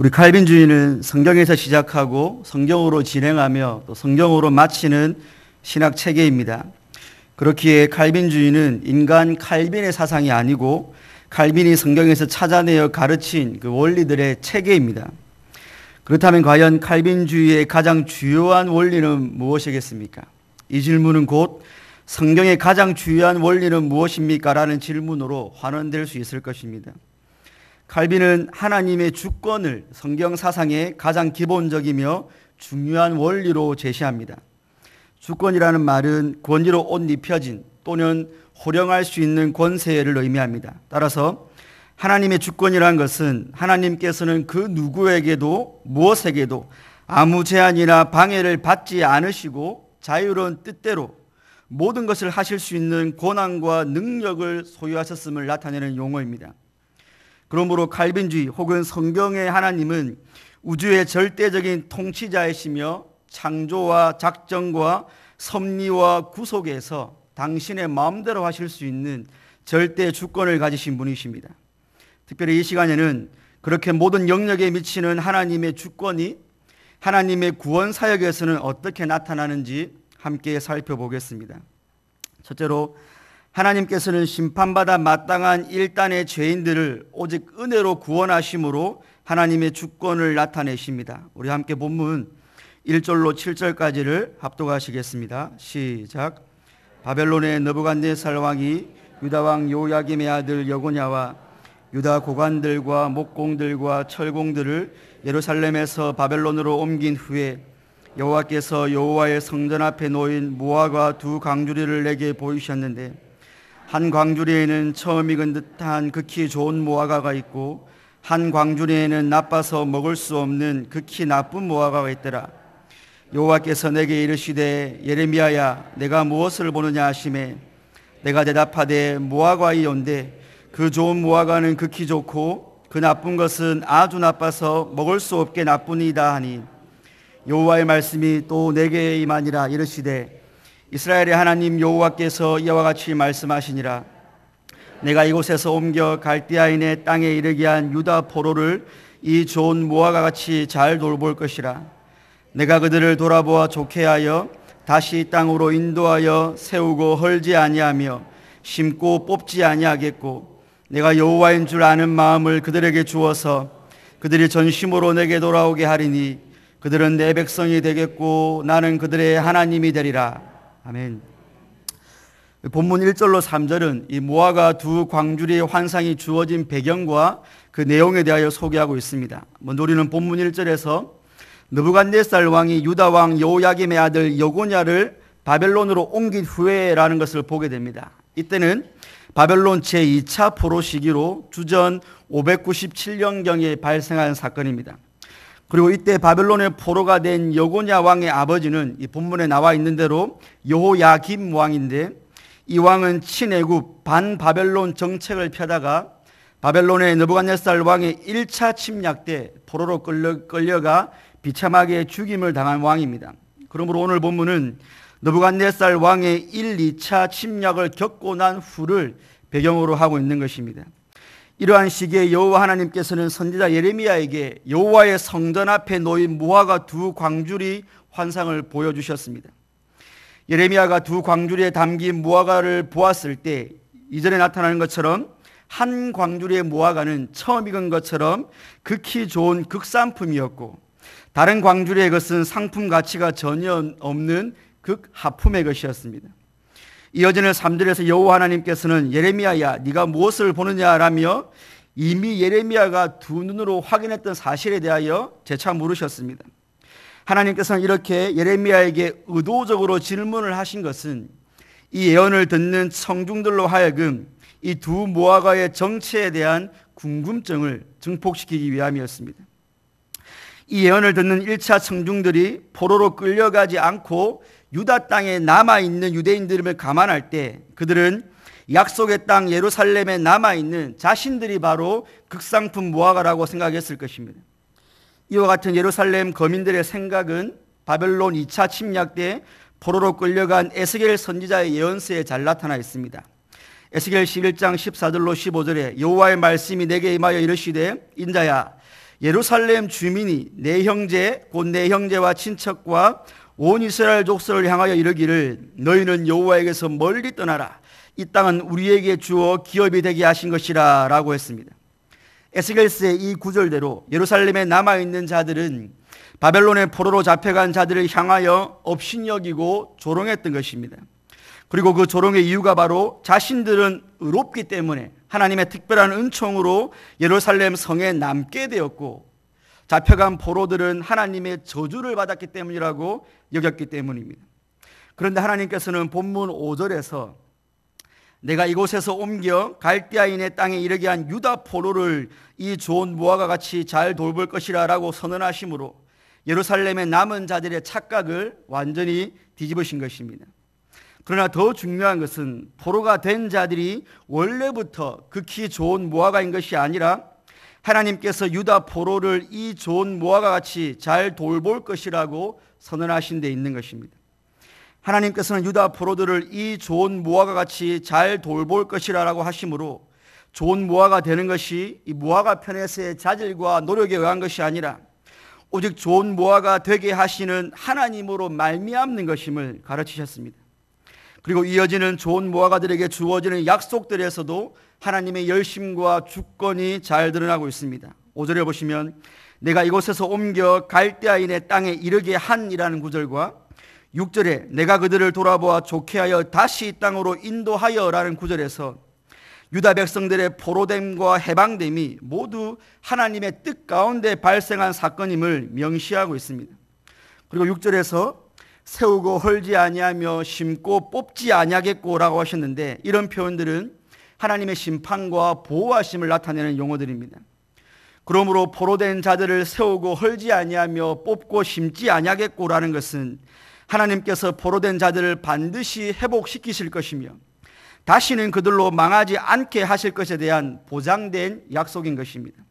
우리 칼빈주의는 성경에서 시작하고 성경으로 진행하며 또 성경으로 마치는 신학 체계입니다. 그렇기에 칼빈주의는 인간 칼빈의 사상이 아니고 칼빈이 성경에서 찾아내어 가르친 그 원리들의 체계입니다. 그렇다면 과연 칼빈주의의 가장 주요한 원리는 무엇이겠습니까? 이 질문은 곧 성경의 가장 중요한 원리는 무엇입니까? 라는 질문으로 환원될 수 있을 것입니다. 칼빈은 하나님의 주권을 성경 사상의 가장 기본적이며 중요한 원리로 제시합니다. 주권이라는 말은 권위로 옷 입혀진 또는 호령할 수 있는 권세를 의미합니다. 따라서 하나님의 주권이라는 것은 하나님께서는 그 누구에게도 무엇에게도 아무 제한이나 방해를 받지 않으시고 자유로운 뜻대로 모든 것을 하실 수 있는 권한과 능력을 소유하셨음을 나타내는 용어입니다. 그러므로 칼빈주의 혹은 성경의 하나님은 우주의 절대적인 통치자이시며 창조와 작정과 섭리와 구속에서 당신의 마음대로 하실 수 있는 절대 주권을 가지신 분이십니다. 특별히 이 시간에는 그렇게 모든 영역에 미치는 하나님의 주권이 하나님의 구원 사역에서는 어떻게 나타나는지 함께 살펴보겠습니다. 첫째로 하나님께서는 심판받아 마땅한 일단의 죄인들을 오직 은혜로 구원하심으로 하나님의 주권을 나타내십니다. 우리 함께 본문 1절로 7절까지를 합독하시겠습니다. 시작. 바벨론의 느부갓네살 왕이 유다 왕 요야김의 아들 여고냐와 유다 고관들과 목공들과 철공들을 예루살렘에서 바벨론으로 옮긴 후에 여호와께서 여호와의 성전 앞에 놓인 무화과 두 광주리를 내게 보이셨는데 한 광주리에는 처음 익은 듯한 극히 좋은 무화과가 있고 한 광주리에는 나빠서 먹을 수 없는 극히 나쁜 무화과가 있더라. 여호와께서 내게 이르시되 예레미야야 내가 무엇을 보느냐 하시매 내가 대답하되 무화과이온데 그 좋은 무화과는 극히 좋고 그 나쁜 것은 아주 나빠서 먹을 수 없게 나쁘니이다 하니 여호와의 말씀이 또 내게 임하니라. 이르시되 이스라엘의 하나님 여호와께서 이와 같이 말씀하시니라. 내가 이곳에서 옮겨 갈대아인의 땅에 이르게 한 유다 포로를 이 좋은 무화과 같이 잘 돌볼 것이라. 내가 그들을 돌아보아 좋게 하여 다시 땅으로 인도하여 세우고 헐지 아니하며 심고 뽑지 아니하겠고 내가 여호와인 줄 아는 마음을 그들에게 주어서 그들이 전심으로 내게 돌아오게 하리니 그들은 내 백성이 되겠고 나는 그들의 하나님이 되리라. 아멘. 본문 1절로 3절은 이 무화과 두 광주리의 환상이 주어진 배경과 그 내용에 대하여 소개하고 있습니다. 먼저 우리는 본문 1절에서 느부갓네살 왕이 유다 왕 여호야김의 아들 여고냐를 바벨론으로 옮긴 후에라는 것을 보게 됩니다. 이때는 바벨론 제2차 포로 시기로 주전 597년경에 발생한 사건입니다. 그리고 이때 바벨론의 포로가 된 여고냐 왕의 아버지는 이 본문에 나와 있는 대로 여호야김 왕인데 이 왕은 친애국 반바벨론 정책을 펴다가 바벨론의 느부갓네살 왕의 1차 침략 때 포로로 끌려가 비참하게 죽임을 당한 왕입니다. 그러므로 오늘 본문은 느부갓네살 왕의 1, 2차 침략을 겪고 난 후를 배경으로 하고 있는 것입니다. 이러한 시기에 여호와 하나님께서는 선지자 예레미야에게 여호와의 성전 앞에 놓인 무화과 두 광주리 환상을 보여주셨습니다. 예레미야가 두 광주리에 담긴 무화과를 보았을 때 이전에 나타나는 것처럼 한 광주리의 무화과는 처음 익은 것처럼 극히 좋은 극산품이었고 다른 광주리의 것은 상품 가치가 전혀 없는 극하품의 것이었습니다. 이어지는 3절에서 여호와 하나님께서는 예레미야야 네가 무엇을 보느냐라며 이미 예레미야가 두 눈으로 확인했던 사실에 대하여 재차 물으셨습니다. 하나님께서는 이렇게 예레미야에게 의도적으로 질문을 하신 것은 이 예언을 듣는 청중들로 하여금 이 두 무화과의 정체에 대한 궁금증을 증폭시키기 위함이었습니다. 이 예언을 듣는 1차 청중들이 포로로 끌려가지 않고 유다 땅에 남아있는 유대인들을 감안할 때 그들은 약속의 땅 예루살렘에 남아있는 자신들이 바로 극상품 무화과라고 생각했을 것입니다. 이와 같은 예루살렘 거민들의 생각은 바벨론 2차 침략 때 포로로 끌려간 에스겔 선지자의 예언서에 잘 나타나 있습니다. 에스겔 11장 14절로 15절에 여호와의 말씀이 내게 임하여 이르시되 인자야 예루살렘 주민이 내 형제 곧 내 형제와 친척과 온 이스라엘 족속을 향하여 이르기를 너희는 여호와에게서 멀리 떠나라. 이 땅은 우리에게 주어 기업이 되게 하신 것이라 라고 했습니다. 에스겔서의 이 구절대로 예루살렘에 남아있는 자들은 바벨론의 포로로 잡혀간 자들을 향하여 업신여기고 조롱했던 것입니다. 그리고 그 조롱의 이유가 바로 자신들은 의롭기 때문에 하나님의 특별한 은총으로 예루살렘 성에 남게 되었고 잡혀간 포로들은 하나님의 저주를 받았기 때문이라고 여겼기 때문입니다. 그런데 하나님께서는 본문 5절에서 내가 이곳에서 옮겨 갈대아인의 땅에 이르게 한 유다 포로를 이 좋은 무화과 같이 잘 돌볼 것이라 라고 선언하심으로 예루살렘의 남은 자들의 착각을 완전히 뒤집으신 것입니다. 그러나 더 중요한 것은 포로가 된 자들이 원래부터 극히 좋은 무화과인 것이 아니라 하나님께서 유다 포로를 이 좋은 무화과 같이 잘 돌볼 것이라고 선언하신 데 있는 것입니다. 하나님께서는 유다 포로들을 이 좋은 무화과 같이 잘 돌볼 것이라고 하심으로 좋은 무화과 되는 것이 이 무화과 편에서의 자질과 노력에 의한 것이 아니라 오직 좋은 무화과 되게 하시는 하나님으로 말미암는 것임을 가르치셨습니다. 그리고 이어지는 좋은 무화과들에게 주어지는 약속들에서도 하나님의 열심과 주권이 잘 드러나고 있습니다. 5절에 보시면 내가 이곳에서 옮겨 갈대아인의 땅에 이르게 한이라는 구절과 6절에 내가 그들을 돌아보아 좋게 하여 다시 이 땅으로 인도하여 라는 구절에서 유다 백성들의 포로됨과 해방됨이 모두 하나님의 뜻 가운데 발생한 사건임을 명시하고 있습니다. 그리고 6절에서 세우고 헐지 아니하며 심고 뽑지 아니하겠고라고 하셨는데 이런 표현들은 하나님의 심판과 보호하심을 나타내는 용어들입니다. 그러므로 포로된 자들을 세우고 헐지 아니하며 뽑고 심지 아니하겠고라는 것은 하나님께서 포로된 자들을 반드시 회복시키실 것이며 다시는 그들로 망하지 않게 하실 것에 대한 보장된 약속인 것입니다.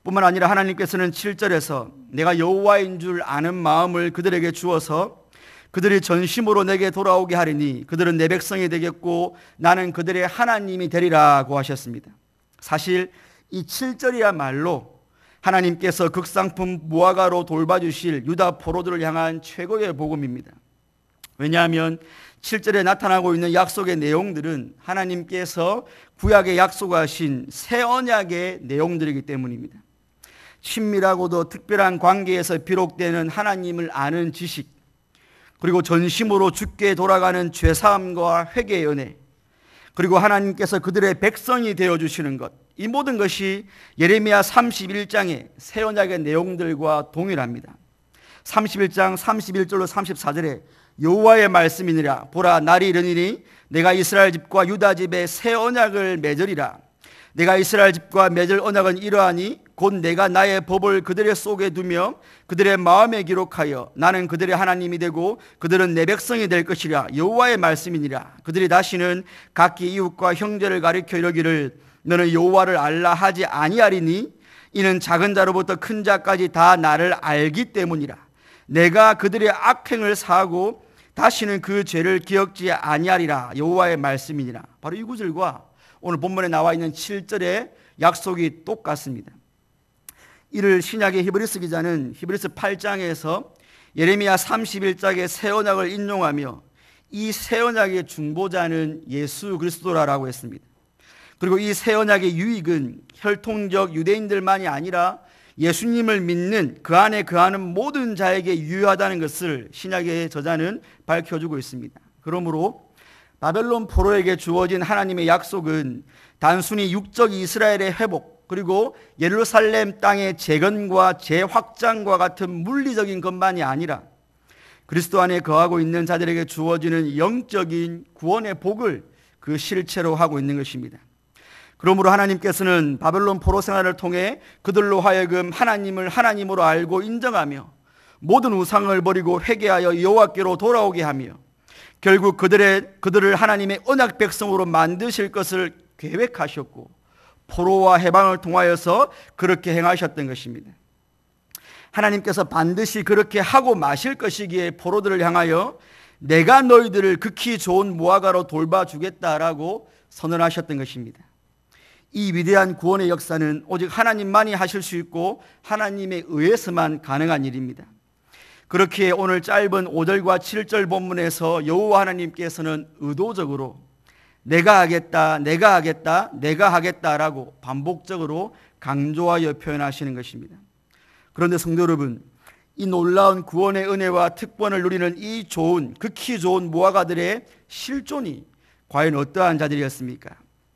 뿐만 아니라 하나님께서는 7절에서 내가 여호와인 줄 아는 마음을 그들에게 주어서 그들이 전심으로 내게 돌아오게 하리니 그들은 내 백성이 되겠고 나는 그들의 하나님이 되리라고 하셨습니다. 사실 이 7절이야말로 하나님께서 극상품 무화과로 돌봐주실 유다 포로들을 향한 최고의 복음입니다. 왜냐하면 7절에 나타나고 있는 약속의 내용들은 하나님께서 구약에 약속하신 새 언약의 내용들이기 때문입니다. 친밀하고도 특별한 관계에서 비록되는 하나님을 아는 지식, 그리고 전심으로 주께 돌아가는 죄사함과 회개의 은혜, 그리고 하나님께서 그들의 백성이 되어주시는 것, 이 모든 것이 예레미야 31장의 새 언약의 내용들과 동일합니다. 31장 31절로 34절에 여호와의 말씀이니라 보라 날이 이르니니 내가 이스라엘 집과 유다 집에 새 언약을 맺으리라. 내가 이스라엘 집과 맺을 언약은 이러하니 곧 내가 나의 법을 그들의 속에 두며 그들의 마음에 기록하여 나는 그들의 하나님이 되고 그들은 내 백성이 될 것이라. 여호와의 말씀이니라. 그들이 다시는 각기 이웃과 형제를 가리켜 이르기를 너는 여호와를 알라 하지 아니하리니 이는 작은 자로부터 큰 자까지 다 나를 알기 때문이라. 내가 그들의 악행을 사하고 다시는 그 죄를 기억지 아니하리라. 여호와의 말씀이니라. 바로 이 구절과 오늘 본문에 나와 있는 7절의 약속이 똑같습니다. 이를 신약의 히브리서 기자는 히브리서 8장에서 예레미야 31장의 새 언약을 인용하며 이 새 언약의 중보자는 예수 그리스도라고 했습니다. 그리고 이 새 언약의 유익은 혈통적 유대인들만이 아니라 예수님을 믿는 그 안에 거하는 모든 자에게 유효하다는 것을 신약의 저자는 밝혀주고 있습니다. 그러므로 바벨론 포로에게 주어진 하나님의 약속은 단순히 육적 이스라엘의 회복, 그리고 예루살렘 땅의 재건과 재확장과 같은 물리적인 것만이 아니라 그리스도 안에 거하고 있는 자들에게 주어지는 영적인 구원의 복을 그 실체로 하고 있는 것입니다. 그러므로 하나님께서는 바벨론 포로 생활을 통해 그들로 하여금 하나님을 하나님으로 알고 인정하며 모든 우상을 버리고 회개하여 여호와께로 돌아오게 하며 결국 그들을 하나님의 언약 백성으로 만드실 것을 계획하셨고 포로와 해방을 통하여서 그렇게 행하셨던 것입니다. 하나님께서 반드시 그렇게 하고 마실 것이기에 포로들을 향하여 내가 너희들을 극히 좋은 무화과로 돌봐주겠다라고 선언하셨던 것입니다. 이 위대한 구원의 역사는 오직 하나님만이 하실 수 있고 하나님에 의해서만 가능한 일입니다. 그렇기에 오늘 짧은 5절과 7절 본문에서 여호와 하나님께서는 의도적으로 내가 하겠다, 내가 하겠다, 내가 하겠다라고 반복적으로 강조하여 표현하시는 것입니다. 그런데 성도 여러분, 이 놀라운 구원의 은혜와 특권을 누리는 이 극히 좋은 모아가들의 실존이 과연 어떠한 자들이었습니까?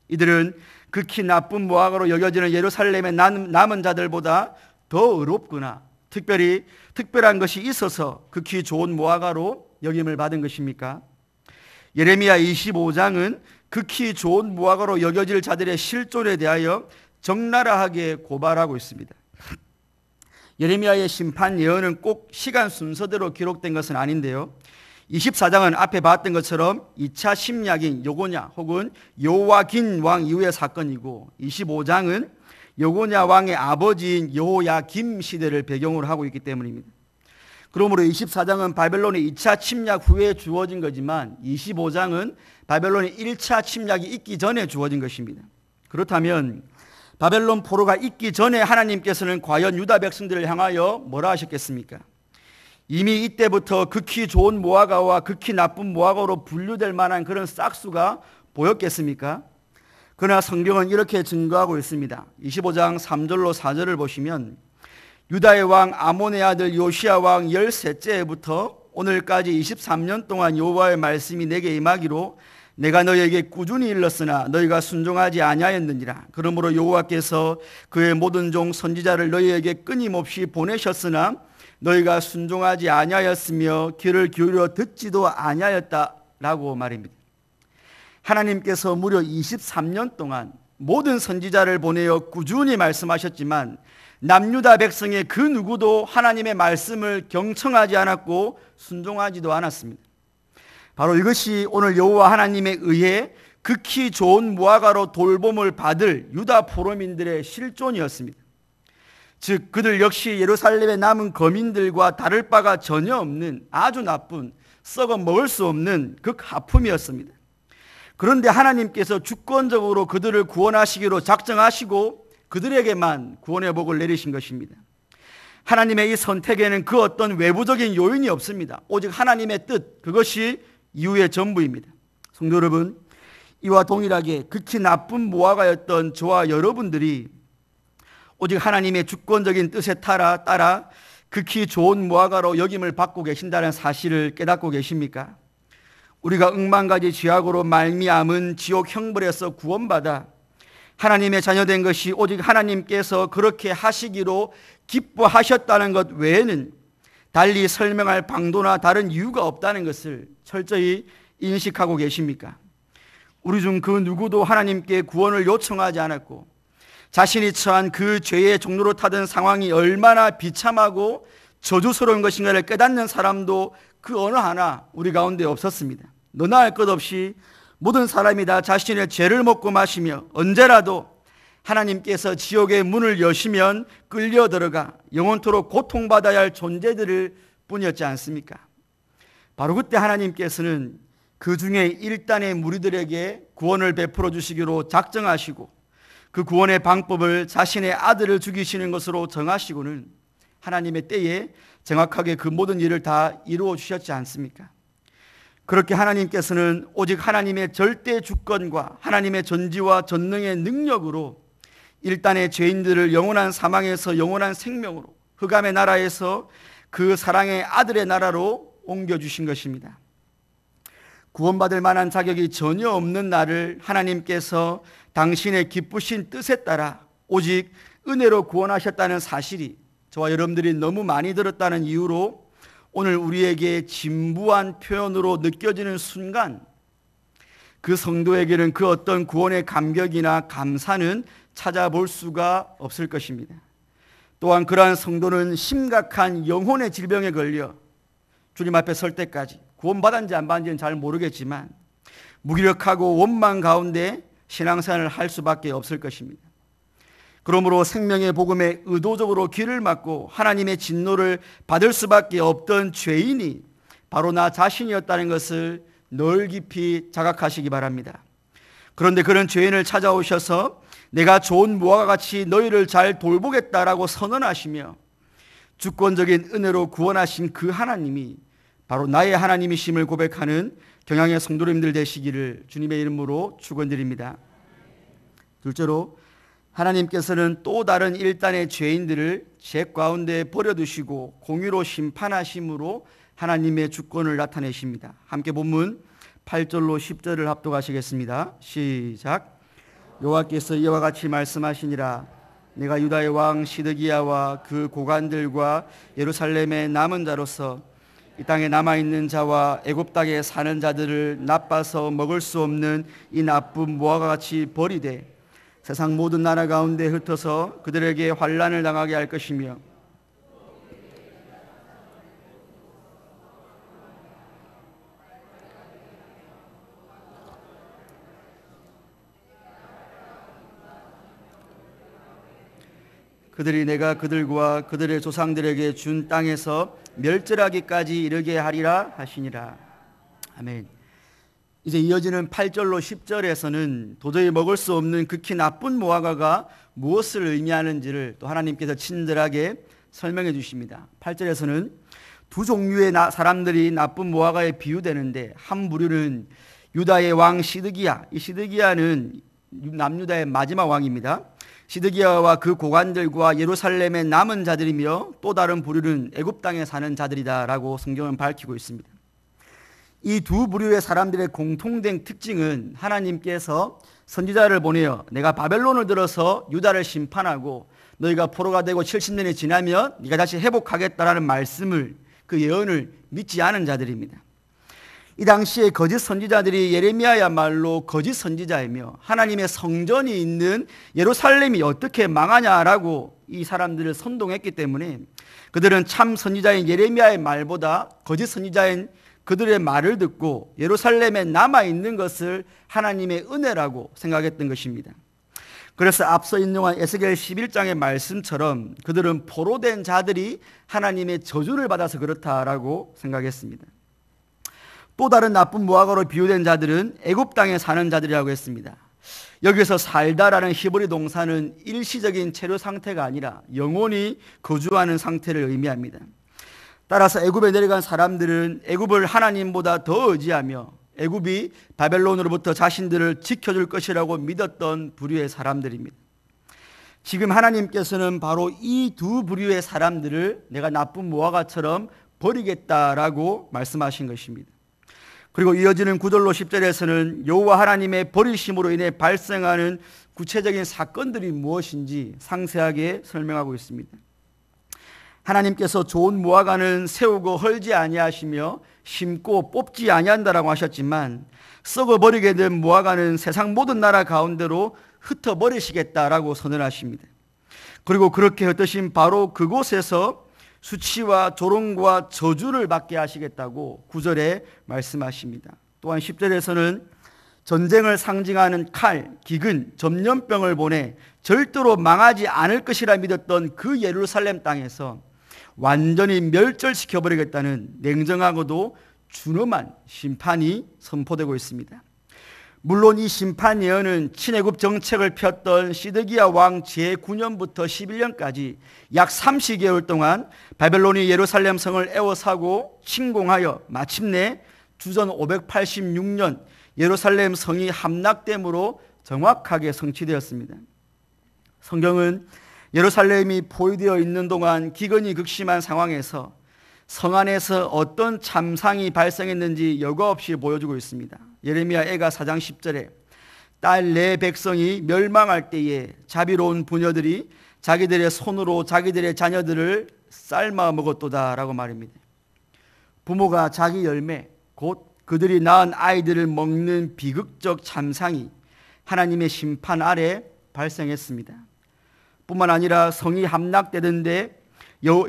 이들은 극히 나쁜 모아가로 여겨지는 예루살렘의 남은 자들보다 더 의롭거나 특별한 것이 있어서 극히 좋은 모아가로 여김을 받은 것입니까? 예레미야 25장은 극히 좋은 모아가로 여겨질 자들의 실존에 대하여 적나라하게 고발하고 있습니다. 예레미야의 심판 예언은 꼭 시간 순서대로 기록된 것은 아닌데요, 24장은 앞에 봤던 것처럼 2차 침략인 여고냐 혹은 요와긴 왕 이후의 사건이고, 25장은 여고냐 왕의 아버지인 여호야김 시대를 배경으로 하고 있기 때문입니다. 그러므로 24장은 바벨론의 2차 침략 후에 주어진 거지만 25장은 바벨론의 1차 침략이 있기 전에 주어진 것입니다. 그렇다면 바벨론 포로가 있기 전에 하나님께서는 과연 유다 백성들을 향하여 뭐라 하셨겠습니까? 이미 이때부터 극히 좋은 모아가와 극히 나쁜 모아가로 분류될 만한 그런 싹수가 보였겠습니까? 그러나 성경은 이렇게 증거하고 있습니다. 25장 3절로 4절을 보시면 유다의 왕 아몬의 아들 요시야 왕 13째 해부터 오늘까지 23년 동안 여호와의 말씀이 내게 임하기로 내가 너희에게 꾸준히 일렀으나 너희가 순종하지 아니하였느니라. 그러므로 여호와께서 그의 모든 종 선지자를 너희에게 끊임없이 보내셨으나 너희가 순종하지 아니하였으며 귀를 기울여 듣지도 아니하였다라고 말입니다. 하나님께서 무려 23년 동안 모든 선지자를 보내어 꾸준히 말씀하셨지만 남유다 백성의 그 누구도 하나님의 말씀을 경청하지 않았고 순종하지도 않았습니다. 바로 이것이 오늘 여호와 하나님에 의해 극히 좋은 무화과로 돌봄을 받을 유다 포로민들의 실존이었습니다. 즉 그들 역시 예루살렘에 남은 거민들과 다를 바가 전혀 없는 아주 나쁜 썩어 먹을 수 없는 극하품이었습니다. 그런데 하나님께서 주권적으로 그들을 구원하시기로 작정하시고 그들에게만 구원의 복을 내리신 것입니다. 하나님의 이 선택에는 그 어떤 외부적인 요인이 없습니다. 오직 하나님의 뜻, 그것이 이유의 전부입니다. 성도 여러분, 이와 동일하게 극히 나쁜 모아가였던 저와 여러분들이 오직 하나님의 주권적인 뜻에 따라 극히 좋은 모아가로 여김을 받고 계신다는 사실을 깨닫고 계십니까? 우리가 억만가지 죄악으로 말미암은 지옥 형벌에서 구원받아 하나님의 자녀된 것이 오직 하나님께서 그렇게 하시기로 기뻐하셨다는 것 외에는 달리 설명할 방도나 다른 이유가 없다는 것을 철저히 인식하고 계십니까? 우리 중 그 누구도 하나님께 구원을 요청하지 않았고 자신이 처한 그 죄의 종로로 타던 상황이 얼마나 비참하고 저주스러운 것인가를 깨닫는 사람도 그 어느 하나 우리 가운데 없었습니다. 너나 할 것 없이 모든 사람이 다 자신의 죄를 먹고 마시며 언제라도 하나님께서 지옥의 문을 여시면 끌려 들어가 영원토록 고통받아야 할 존재들일 뿐이었지 않습니까? 바로 그때 하나님께서는 그 중에 일단의 무리들에게 구원을 베풀어 주시기로 작정하시고 그 구원의 방법을 자신의 아들을 죽이시는 것으로 정하시고는 하나님의 때에 정확하게 그 모든 일을 다 이루어 주셨지 않습니까? 그렇게 하나님께서는 오직 하나님의 절대 주권과 하나님의 전지와 전능의 능력으로 일단의 죄인들을 영원한 사망에서 영원한 생명으로 흑암의 나라에서 그 사랑의 아들의 나라로 옮겨주신 것입니다. 구원받을 만한 자격이 전혀 없는 나를 하나님께서 당신의 기쁘신 뜻에 따라 오직 은혜로 구원하셨다는 사실이 저와 여러분들이 너무 많이 들었다는 이유로 오늘 우리에게 진부한 표현으로 느껴지는 순간 그 성도에게는 그 어떤 구원의 감격이나 감사는 찾아볼 수가 없을 것입니다. 또한 그러한 성도는 심각한 영혼의 질병에 걸려 주님 앞에 설 때까지 구원받았는지 안 받았는지는 잘 모르겠지만 무기력하고 원망 가운데 신앙생활을 할 수밖에 없을 것입니다. 그러므로 생명의 복음에 의도적으로 귀를 막고 하나님의 진노를 받을 수밖에 없던 죄인이 바로 나 자신이었다는 것을 늘 깊이 자각하시기 바랍니다. 그런데 그런 죄인을 찾아오셔서 내가 좋은 무화과 같이 너희를 잘 돌보겠다라고 선언하시며 주권적인 은혜로 구원하신 그 하나님이 바로 나의 하나님이심을 고백하는 경양의 성도님들 되시기를 주님의 이름으로 축원드립니다. 둘째로, 하나님께서는 또 다른 일단의 죄인들을 죄 가운데 버려두시고 공의로 심판하심으로 하나님의 주권을 나타내십니다. 함께 본문 8절로 10절을 합독하시겠습니다. 시작. 여호와께서 이와 같이 말씀하시니라. 내가 유다의 왕 시드기야와 그 고관들과 예루살렘의 남은 자로서 이 땅에 남아있는 자와 애굽 땅에 사는 자들을 나빠서 먹을 수 없는 이 나쁜 무화과 같이 버리되 세상 모든 나라 가운데 흩어서 그들에게 환난을 당하게 할 것이며 그들이 내가 그들과 그들의 조상들에게 준 땅에서 멸절하기까지 이르게 하리라 하시니라. 아멘. 이제 이어지는 8절로 10절에서는 도저히 먹을 수 없는 극히 나쁜 무화과가 무엇을 의미하는지를 또 하나님께서 친절하게 설명해 주십니다. 8절에서는 두 종류의 사람들이 나쁜 무화과에 비유되는데, 한 부류는 유다의 왕 시드기야. 이 시드기야는 남유다의 마지막 왕입니다. 시드기야와 그 고관들과 예루살렘의 남은 자들이며, 또 다른 부류는 애굽 땅에 사는 자들이다라고 성경은 밝히고 있습니다. 이 두 부류의 사람들의 공통된 특징은 하나님께서 선지자를 보내어 내가 바벨론을 들어서 유다를 심판하고 너희가 포로가 되고 70년이 지나면 네가 다시 회복하겠다라는 말씀을, 그 예언을 믿지 않은 자들입니다. 이 당시에 거짓 선지자들이 예레미야야말로 거짓 선지자이며 하나님의 성전이 있는 예루살렘이 어떻게 망하냐라고 이 사람들을 선동했기 때문에 그들은 참 선지자인 예레미야의 말보다 거짓 선지자인 그들의 말을 듣고 예루살렘에 남아있는 것을 하나님의 은혜라고 생각했던 것입니다. 그래서 앞서 인용한 에스겔 11장의 말씀처럼 그들은 포로된 자들이 하나님의 저주를 받아서 그렇다라고 생각했습니다. 또 다른 나쁜 무화과로 비유된 자들은 애굽 땅에 사는 자들이라고 했습니다. 여기서 살다라는 히브리 동사는 일시적인 체류 상태가 아니라 영원히 거주하는 상태를 의미합니다. 따라서 애굽에 내려간 사람들은 애굽을 하나님보다 더 의지하며 애굽이 바벨론으로부터 자신들을 지켜줄 것이라고 믿었던 부류의 사람들입니다. 지금 하나님께서는 바로 이 두 부류의 사람들을 내가 나쁜 무화과처럼 버리겠다라고 말씀하신 것입니다. 그리고 이어지는 9절로 10절에서는 여호와 하나님의 버리심으로 인해 발생하는 구체적인 사건들이 무엇인지 상세하게 설명하고 있습니다. 하나님께서 좋은 무화과는 세우고 헐지 아니하시며 심고 뽑지 아니한다라고 하셨지만 썩어버리게 된 무화과는 세상 모든 나라 가운데로 흩어버리시겠다라고 선언하십니다. 그리고 그렇게 흩으신 바로 그곳에서 수치와 조롱과 저주를 받게 하시겠다고 9절에 말씀하십니다. 또한 10절에서는 전쟁을 상징하는 칼, 기근, 전염병을 보내 절대로 망하지 않을 것이라 믿었던 그 예루살렘 땅에서 완전히 멸절시켜버리겠다는 냉정하고도 준엄한 심판이 선포되고 있습니다. 물론 이 심판 예언은 친애굽 정책을 폈던 시드기야 왕 제9년부터 11년까지 약 30개월 동안 바벨론이 예루살렘 성을 에워싸고 침공하여 마침내 주전 586년 예루살렘 성이 함락됨으로 정확하게 성취되었습니다. 성경은 예루살렘이 포위되어 있는 동안 기근이 극심한 상황에서 성 안에서 어떤 참상이 발생했는지 여과 없이 보여주고 있습니다. 예레미야 애가 4장 10절에 딸 내 백성이 멸망할 때에 자비로운 부녀들이 자기들의 손으로 자기들의 자녀들을 삶아 먹었도다 라고 말입니다. 부모가 자기 열매, 곧 그들이 낳은 아이들을 먹는 비극적 참상이 하나님의 심판 아래 발생했습니다. 뿐만 아니라 성이 함락되던데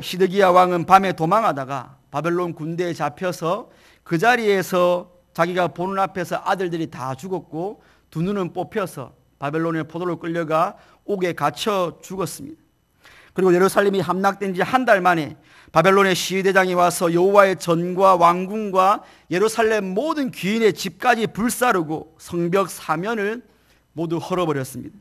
시드기야 왕은 밤에 도망하다가 바벨론 군대에 잡혀서 그 자리에서 자기가 보는 앞에서 아들들이 다 죽었고 두 눈은 뽑혀서 바벨론의 포도로 끌려가 옥에 갇혀 죽었습니다. 그리고 예루살렘이 함락된 지 한 달 만에 바벨론의 시위대장이 와서 여호와의 전과 왕궁과 예루살렘 모든 귀인의 집까지 불사르고 성벽 사면을 모두 헐어버렸습니다.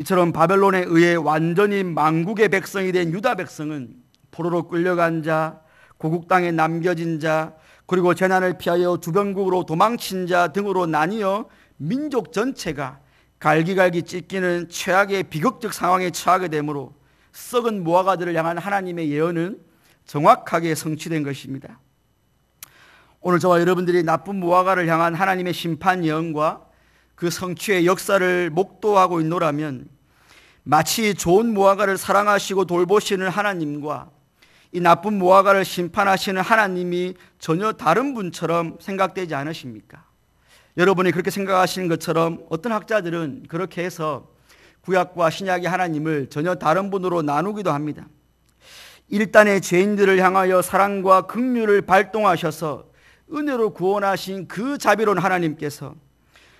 이처럼 바벨론에 의해 완전히 망국의 백성이 된 유다 백성은 포로로 끌려간 자, 고국 땅에 남겨진 자, 그리고 재난을 피하여 주변국으로 도망친 자 등으로 나뉘어 민족 전체가 갈기갈기 찢기는 최악의 비극적 상황에 처하게 되므로 썩은 무화과들을 향한 하나님의 예언은 정확하게 성취된 것입니다. 오늘 저와 여러분들이 나쁜 무화과를 향한 하나님의 심판 예언과 그 성취의 역사를 목도하고 있노라면 마치 좋은 무화과를 사랑하시고 돌보시는 하나님과 이 나쁜 무화과를 심판하시는 하나님이 전혀 다른 분처럼 생각되지 않으십니까? 여러분이 그렇게 생각하시는 것처럼 어떤 학자들은 그렇게 해서 구약과 신약의 하나님을 전혀 다른 분으로 나누기도 합니다. 일단의 죄인들을 향하여 사랑과 긍휼을 발동하셔서 은혜로 구원하신 그 자비로운 하나님께서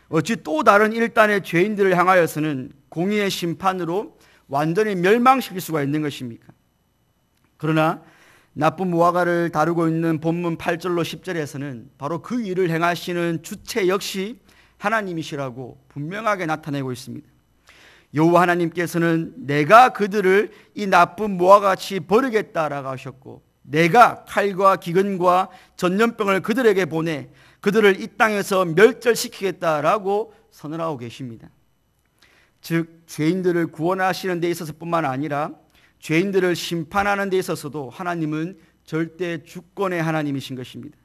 어찌 또 다른 일단의 죄인들을 향하여서는 공의의 심판으로 완전히 멸망시킬 수가 있는 것입니까? 그러나 나쁜 무화과를 다루고 있는 본문 8절로 10절에서는 바로 그 일을 행하시는 주체 역시 하나님이시라고 분명하게 나타내고 있습니다. 여호와 하나님께서는 내가 그들을 이 나쁜 무화과같이 버리겠다라고 하셨고, 내가 칼과 기근과 전염병을 그들에게 보내 그들을 이 땅에서 멸절시키겠다라고 선언하고 계십니다. 즉 죄인들을 구원하시는 데 있어서뿐만 아니라 죄인들을 심판하는 데 있어서도 하나님은 절대 주권의 하나님이신 것입니다.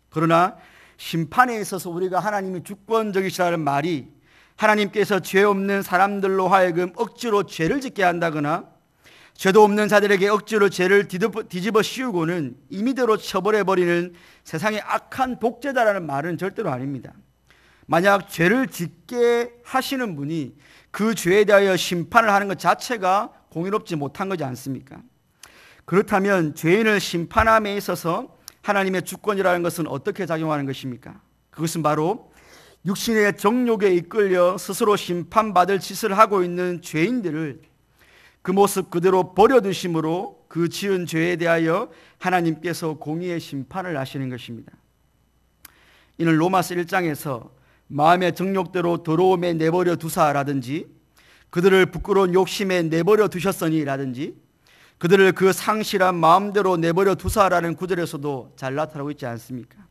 그러나 심판에 있어서 우리가 하나님이 주권적이시라는 말이 하나님께서 죄 없는 사람들로 하여금 억지로 죄를 짓게 한다거나 죄도 없는 자들에게 억지로 죄를 뒤집어 씌우고는 임의대로 처벌해버리는 세상의 악한 독재자라는 말은 절대로 아닙니다. 만약 죄를 짓게 하시는 분이 그 죄에 대하여 심판을 하는 것 자체가 공의롭지 못한 거지 않습니까? 그렇다면 죄인을 심판함에 있어서 하나님의 주권이라는 것은 어떻게 작용하는 것입니까? 그것은 바로 육신의 정욕에 이끌려 스스로 심판받을 짓을 하고 있는 죄인들을 그 모습 그대로 버려두심으로 그 지은 죄에 대하여 하나님께서 공의의 심판을 하시는 것입니다. 이는 로마서 1장에서 마음의 정욕대로 더러움에 내버려 두사라든지 그들을 부끄러운 욕심에 내버려 두셨으니라든지 그들을 그 상실한 마음대로 내버려 두사라는 구절에서도 잘 나타나고 있지 않습니까?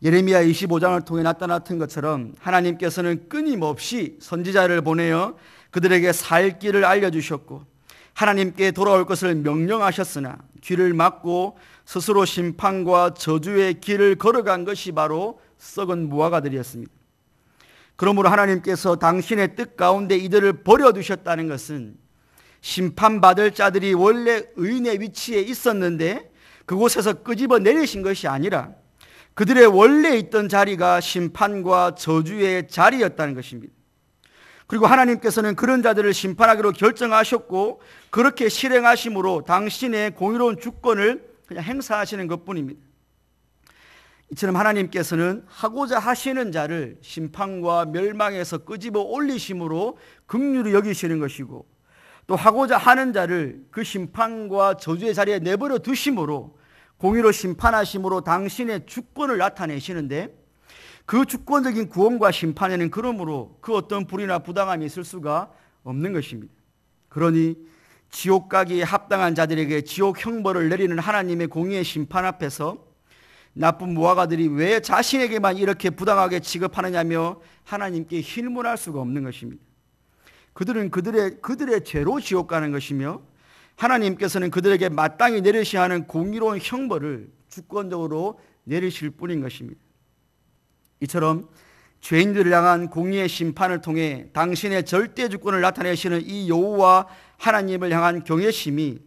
예레미야 25장을 통해 나타났던 것처럼 하나님께서는 끊임없이 선지자를 보내어 그들에게 살 길을 알려주셨고 하나님께 돌아올 것을 명령하셨으나 귀를 막고 스스로 심판과 저주의 길을 걸어간 것이 바로 썩은 무화과들이었습니다. 그러므로 하나님께서 당신의 뜻 가운데 이들을 버려두셨다는 것은 심판받을 자들이 원래 의인의 위치에 있었는데 그곳에서 끄집어 내리신 것이 아니라 그들의 원래 있던 자리가 심판과 저주의 자리였다는 것입니다. 그리고 하나님께서는 그런 자들을 심판하기로 결정하셨고 그렇게 실행하심으로 당신의 공의로운 주권을 그냥 행사하시는 것뿐입니다. 이처럼 하나님께서는 하고자 하시는 자를 심판과 멸망에서 끄집어 올리심으로 긍휼히 여기시는 것이고 또 하고자 하는 자를 그 심판과 저주의 자리에 내버려 두심으로 공의로 심판하심으로 당신의 주권을 나타내시는데 그 주권적인 구원과 심판에는 그러므로 그 어떤 불의나 부당함이 있을 수가 없는 것입니다. 그러니 지옥 가기에 합당한 자들에게 지옥 형벌을 내리는 하나님의 공의의 심판 앞에서 나쁜 무화과들이 왜 자신에게만 이렇게 부당하게 취급하느냐며 하나님께 힐문할 수가 없는 것입니다. 그들은 그들의 죄로 지옥 가는 것이며 하나님께서는 그들에게 마땅히 내리셔야 하는 공의로운 형벌을 주권적으로 내리실 뿐인 것입니다. 이처럼 죄인들을 향한 공의의 심판을 통해 당신의 절대 주권을 나타내시는 이 여호와 하나님을 향한 경외심이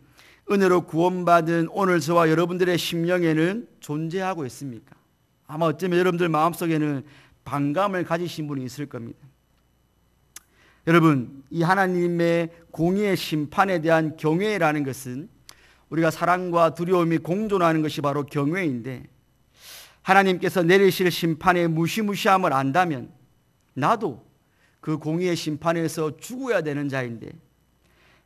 은혜로 구원받은 오늘 저와 여러분들의 심령에는 존재하고 있습니까? 아마 어쩌면 여러분들 마음속에는 반감을 가지신 분이 있을 겁니다. 여러분, 이 하나님의 공의의 심판에 대한 경외라는 것은 우리가 사랑과 두려움이 공존하는 것이 바로 경외인데 하나님께서 내리실 심판의 무시무시함을 안다면 나도 그 공의의 심판에서 죽어야 되는 자인데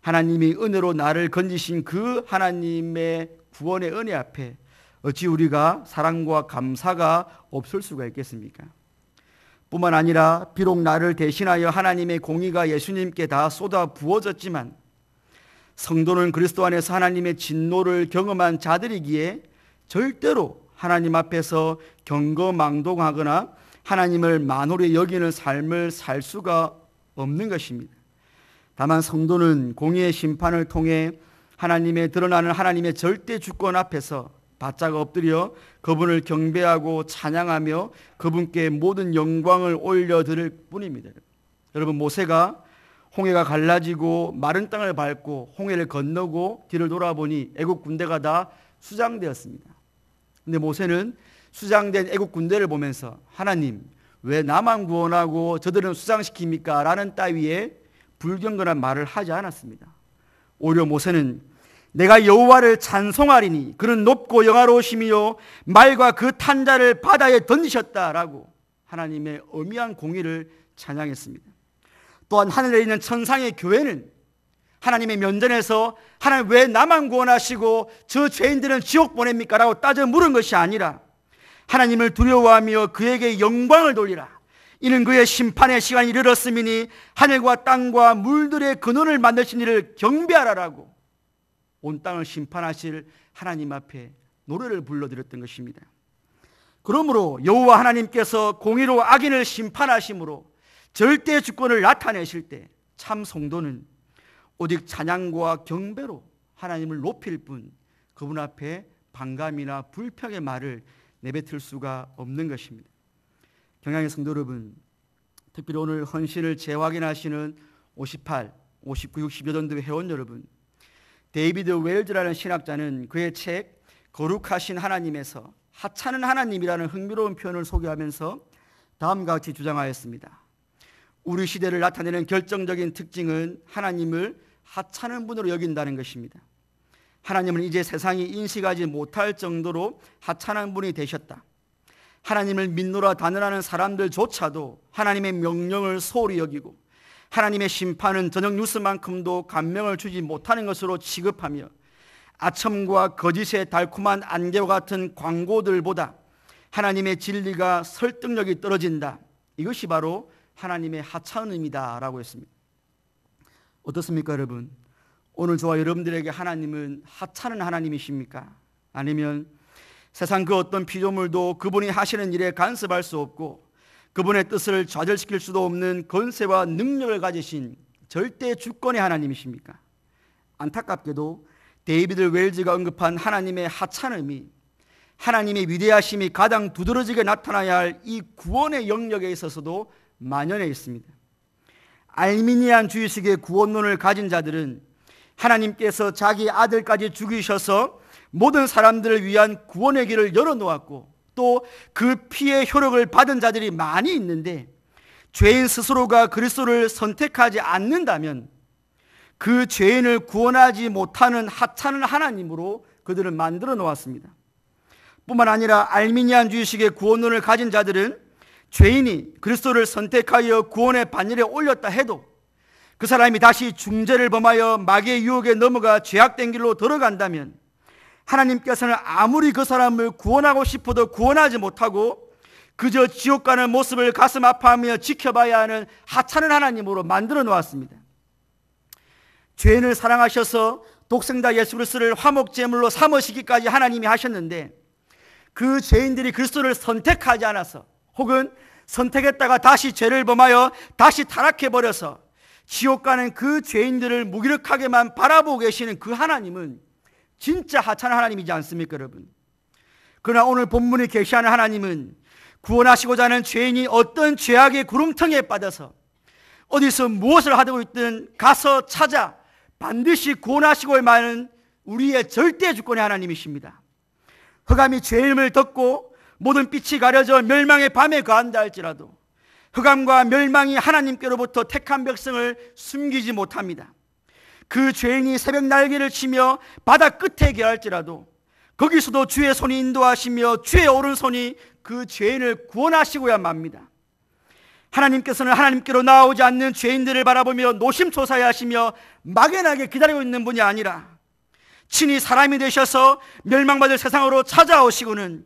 하나님이 은혜로 나를 건지신 그 하나님의 구원의 은혜 앞에 어찌 우리가 사랑과 감사가 없을 수가 있겠습니까? 뿐만 아니라 비록 나를 대신하여 하나님의 공의가 예수님께 다 쏟아 부어졌지만 성도는 그리스도 안에서 하나님의 진노를 경험한 자들이기에 절대로 하나님 앞에서 경거망동하거나 하나님을 만홀히 여기는 삶을 살 수가 없는 것입니다. 다만 성도는 공의의 심판을 통해 하나님의 드러나는 하나님의 절대 주권 앞에서 바짝 엎드려 그분을 경배하고 찬양하며 그분께 모든 영광을 올려드릴 뿐입니다. 여러분, 모세가 홍해가 갈라지고 마른 땅을 밟고 홍해를 건너고 뒤를 돌아보니 애국 군대가 다 수장되었습니다. 근데 모세는 수장된 애국 군대를 보면서 하나님, 왜 나만 구원하고 저들은 수장시킵니까? 라는 따위의 불경건한 말을 하지 않았습니다. 오히려 모세는 내가 여호와를 찬송하리니 그는 높고 영화로우시며 말과 그 탄자를 바다에 던지셨다라고 하나님의 어미한 공의를 찬양했습니다. 또한 하늘에 있는 천상의 교회는 하나님의 면전에서 하나님 왜 나만 구원하시고 저 죄인들은 지옥 보냅니까? 라고 따져 물은 것이 아니라 하나님을 두려워하며 그에게 영광을 돌리라. 이는 그의 심판의 시간이 이르렀음이니 하늘과 땅과 물들의 근원을 만드신 이를 경배하라라고 온 땅을 심판하실 하나님 앞에 노래를 불러드렸던 것입니다. 그러므로 여호와 하나님께서 공의로 악인을 심판하심으로 절대 주권을 나타내실 때 참 성도는 오직 찬양과 경배로 하나님을 높일 뿐 그분 앞에 반감이나 불평의 말을 내뱉을 수가 없는 것입니다. 경향의 성도 여러분, 특별히 오늘 헌신을 재확인하시는 58, 59, 60여전도 회원 여러분, 데이비드 웰즈라는 신학자는 그의 책 거룩하신 하나님에서 하찮은 하나님이라는 흥미로운 표현을 소개하면서 다음과 같이 주장하였습니다. 우리 시대를 나타내는 결정적인 특징은 하나님을 하찮은 분으로 여긴다는 것입니다. 하나님은 이제 세상이 인식하지 못할 정도로 하찮은 분이 되셨다. 하나님을 믿노라 단언하는 사람들조차도 하나님의 명령을 소홀히 여기고 하나님의 심판은 저녁 뉴스만큼도 감명을 주지 못하는 것으로 취급하며 아첨과 거짓의 달콤한 안개와 같은 광고들보다 하나님의 진리가 설득력이 떨어진다. 이것이 바로 하나님의 하찮음이다 라고 했습니다. 어떻습니까 여러분? 오늘 저와 여러분들에게 하나님은 하찮은 하나님이십니까? 아니면 세상 그 어떤 피조물도 그분이 하시는 일에 간섭할 수 없고 그분의 뜻을 좌절시킬 수도 없는 권세와 능력을 가지신 절대 주권의 하나님이십니까? 안타깝게도 데이비드 웰즈가 언급한 하나님의 하찮음이 하나님의 위대하심이 가장 두드러지게 나타나야 할 이 구원의 영역에 있어서도 만연해 있습니다. 알미니안 주의식의 구원론을 가진 자들은 하나님께서 자기 아들까지 죽이셔서 모든 사람들을 위한 구원의 길을 열어놓았고 또 그 피의 효력을 받은 자들이 많이 있는데 죄인 스스로가 그리스도를 선택하지 않는다면 그 죄인을 구원하지 못하는 하찮은 하나님으로 그들을 만들어 놓았습니다. 뿐만 아니라 알미니안 주의식의 구원론을 가진 자들은 죄인이 그리스도를 선택하여 구원의 반열에 올렸다 해도 그 사람이 다시 중죄를 범하여 마귀의 유혹에 넘어가 죄악된 길로 들어간다면 하나님께서는 아무리 그 사람을 구원하고 싶어도 구원하지 못하고 그저 지옥 가는 모습을 가슴 아파하며 지켜봐야 하는 하찮은 하나님으로 만들어 놓았습니다. 죄인을 사랑하셔서 독생자 예수 그리스도를 화목제물로 삼으시기까지 하나님이 하셨는데 그 죄인들이 그리스도를 선택하지 않아서 혹은 선택했다가 다시 죄를 범하여 다시 타락해버려서 지옥 가는 그 죄인들을 무기력하게만 바라보고 계시는 그 하나님은 진짜 하찮은 하나님이지 않습니까 여러분? 그러나 오늘 본문이 계시하는 하나님은 구원하시고자 하는 죄인이 어떤 죄악의 구렁텅이에 빠져서 어디서 무엇을 하고 있든 가서 찾아 반드시 구원하시고 마는 우리의 절대 주권의 하나님이십니다. 흑암이 죄임을 덮고 모든 빛이 가려져 멸망의 밤에 거한다 할지라도 흑암과 멸망이 하나님께로부터 택한 백성을 숨기지 못합니다. 그 죄인이 새벽 날개를 치며 바다 끝에 계할지라도 거기서도 주의 손이 인도하시며 주의 오른손이 그 죄인을 구원하시고야 맙니다. 하나님께서는 하나님께로 나오지 않는 죄인들을 바라보며 노심초사해 하시며 막연하게 기다리고 있는 분이 아니라 친히 사람이 되셔서 멸망받을 세상으로 찾아오시고는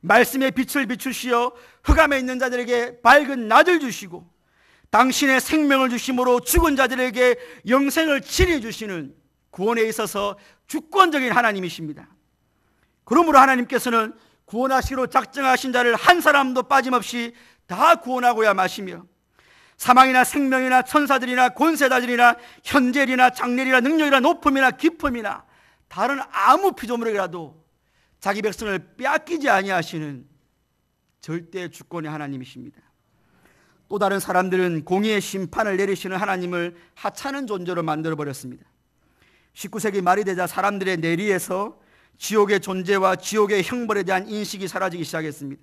말씀의 빛을 비추시어 흑암에 있는 자들에게 밝은 낮을 주시고 당신의 생명을 주심으로 죽은 자들에게 영생을 치료해 주시는 구원에 있어서 주권적인 하나님이십니다. 그러므로 하나님께서는 구원하시기로 작정하신 자를 한 사람도 빠짐없이 다 구원하고야 마시며 사망이나 생명이나 천사들이나 권세자들이나 현재일이나 장래일이나 능력이나 높음이나 깊음이나 다른 아무 피조물에게라도 자기 백성을 빼앗기지 아니하시는 절대 주권의 하나님이십니다. 또 다른 사람들은 공의의 심판을 내리시는 하나님을 하찮은 존재로 만들어버렸습니다. 19세기 말이 되자 사람들의 뇌리에서 지옥의 존재와 지옥의 형벌에 대한 인식이 사라지기 시작했습니다.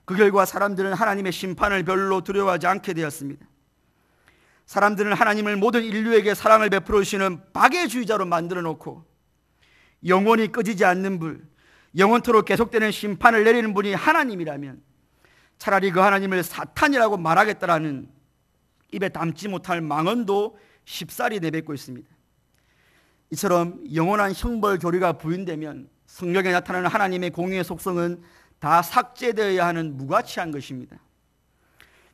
그 결과 사람들은 하나님의 심판을 별로 두려워하지 않게 되었습니다. 사람들은 하나님을 모든 인류에게 사랑을 베풀어 주시는 박애주의자로 만들어 놓고 영원히 꺼지지 않는 불, 영원토록 계속되는 심판을 내리는 분이 하나님이라면 차라리 그 하나님을 사탄이라고 말하겠다라는 입에 담지 못할 망언도 쉽사리 내뱉고 있습니다. 이처럼 영원한 형벌 교리가 부인되면 성경에 나타나는 하나님의 공의의 속성은 다 삭제되어야 하는 무가치한 것입니다.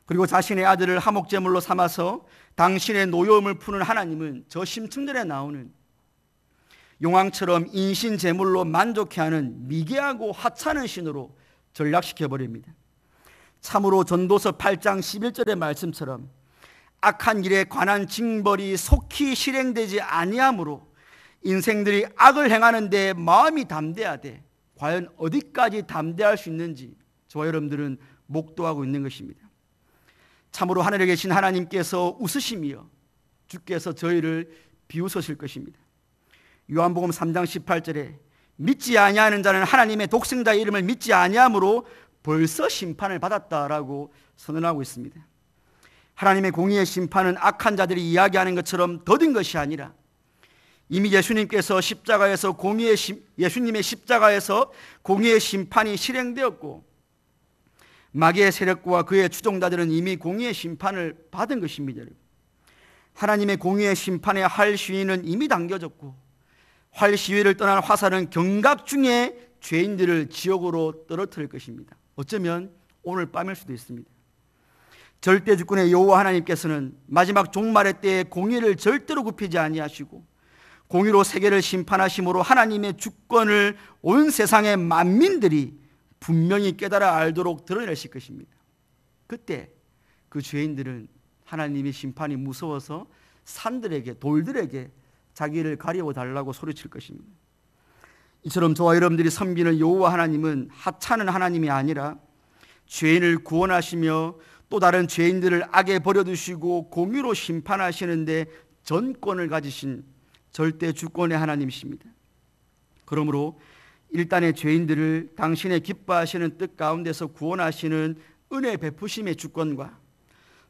그리고 자신의 아들을 화목제물로 삼아서 당신의 노여움을 푸는 하나님은 저 심층전에 나오는 용왕처럼 인신제물로 만족해하는 미개하고 하찮은 신으로 전락시켜버립니다. 참으로 전도서 8장 11절의 말씀처럼 악한 일에 관한 징벌이 속히 실행되지 아니하므로 인생들이 악을 행하는 데 마음이 담대하되 과연 어디까지 담대할 수 있는지 저와 여러분들은 목도하고 있는 것입니다. 참으로 하늘에 계신 하나님께서 웃으시며 주께서 저희를 비웃으실 것입니다. 요한복음 3장 18절에 믿지 아니하는 자는 하나님의 독생자의 이름을 믿지 아니하므로 벌써 심판을 받았다라고 선언하고 있습니다. 하나님의 공의의 심판은 악한 자들이 이야기하는 것처럼 더딘 것이 아니라 이미 예수님께서 예수님의 십자가에서 공의의 심판이 실행되었고 마귀의 세력과 그의 추종자들은 이미 공의의 심판을 받은 것입니다. 하나님의 공의의 심판의 활 시위는 이미 당겨졌고 활 시위를 떠난 화살은 경각 중에 죄인들을 지옥으로 떨어뜨릴 것입니다. 어쩌면 오늘 밤일 수도 있습니다. 절대 주권의 여호와 하나님께서는 마지막 종말의 때에 공의를 절대로 굽히지 아니하시고 공의로 세계를 심판하심으로 하나님의 주권을 온 세상의 만민들이 분명히 깨달아 알도록 드러내실 것입니다. 그때 그 죄인들은 하나님의 심판이 무서워서 산들에게 돌들에게 자기를 가리워달라고 소리칠 것입니다. 이처럼 저와 여러분들이 섬기는 여호와 하나님은 하찮은 하나님이 아니라 죄인을 구원하시며 또 다른 죄인들을 악에 버려두시고 공의로 심판하시는데 전권을 가지신 절대 주권의 하나님이십니다. 그러므로 일단의 죄인들을 당신의 기뻐하시는 뜻 가운데서 구원하시는 은혜 베푸심의 주권과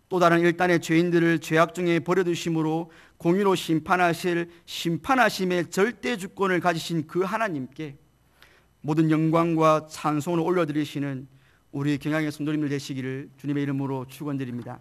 또 다른 일단의 죄인들을 죄악 중에 버려두심으로 공의로 심판하실 심판하심의 절대 주권을 가지신 그 하나님께 모든 영광과 찬송을 올려드리시는 우리 경양의 성도님들 되시기를 주님의 이름으로 축원드립니다.